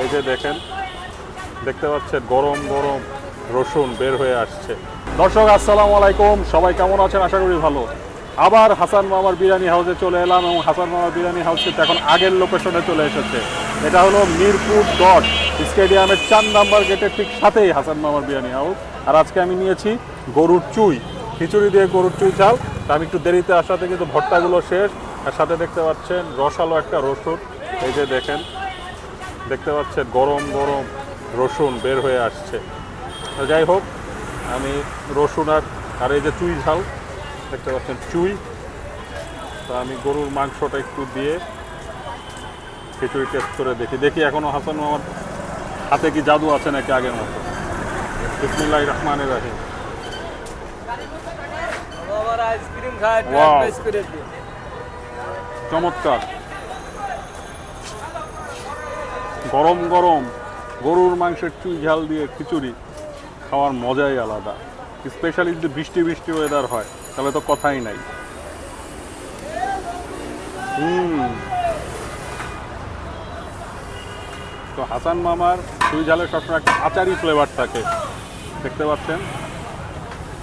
এই যে দেখেন, দেখতে পাচ্ছেন গরম গরম রসুন বের হয়ে আসছে। দর্শক আসসালামু আলাইকুম, সবাই কেমন আছেন? আশা করি ভালো। আবার হাসান মামার বিরিয়ানি হাউসে চলে এলাম এবং হাসান মামার বিরিয়ানি হাউস কিন্তু এখন আগের লোকেশনে চলে এসেছে। এটা হলো মিরপুর 10 স্টেডিয়ামের 4 নাম্বার গেটের ঠিক সাথেই হাসান মামার বিরিয়ানি হাউস। আর আজকে আমি নিয়েছি গরুর চুই, খিচুড়ি দিয়ে গরুর চুই ঝাল। তা আমি একটু দেরিতে আসাতে কিন্তু ভর্তাগুলো শেষ, আর সাথে দেখতে পাচ্ছেন রসালো একটা রসুন। এই যে দেখেন, দেখতে পাচ্ছেন গরম গরম রসুন বের হয়ে আসছে। তো যাই হোক, আমি রসুন আর এই যে চুই ঝাল দেখতে পাচ্ছেন চুই, তো আমি গরুর মাংসটা একটু দিয়ে খিচুড়ি টেস্ট করে দেখি এখনো হাসান মামার হাতে কি জাদু আছে নাকি আগের মতো। বিসমিল্লাহির রহমানির রহিম। ওয়াও, চমৎকার। গরম গরম গরুর মাংসের চুই ঝাল দিয়ে খিচুড়ি খাওয়ার মজাই আলাদা। স্পেশালি যদি বৃষ্টি বৃষ্টি ওয়েদার হয় তাহলে তো কথাই নাই। তো হাসান মামার চুই ঝালের সবসময় একটা আচারি ফ্লেভার থাকে, দেখতে পাচ্ছেন।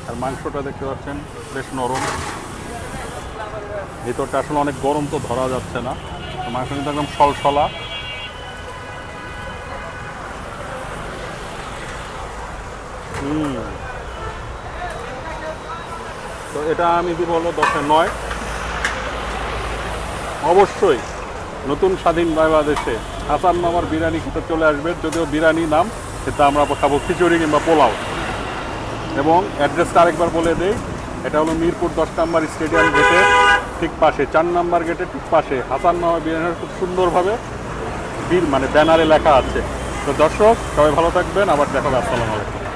আর মাংসটা দেখতে পাচ্ছেন বেশ নরম, ভিতরটা আসলে অনেক গরম তো ধরা যাচ্ছে না। তো মাংস কিন্তু একদম সলসলা। তো এটা আমি দিব হলো 10-এ 9। অবশ্যই নতুন স্বাধীন বাংলাদেশে হাসান মামার বিরিয়ানি খেতে চলে আসবে। যদিও বিরিয়ানি নাম, এটা আমরা খাবো খিচুড়ি কিংবা পোলাও। এবং অ্যাড্রেসটা আরেকবার বলে দেই, এটা হলো মিরপুর 10 নাম্বার স্টেডিয়াম গেটে ঠিক পাশে, 4 নাম্বার গেটের ঠিক পাশে হাসান মামা বিরিয়ানি খুব সুন্দরভাবে ব্যানারে লেখা আছে। তো দর্শক সবাই ভালো থাকবেন, আবার দেখা হবে। আসসালামু আলাইকুম।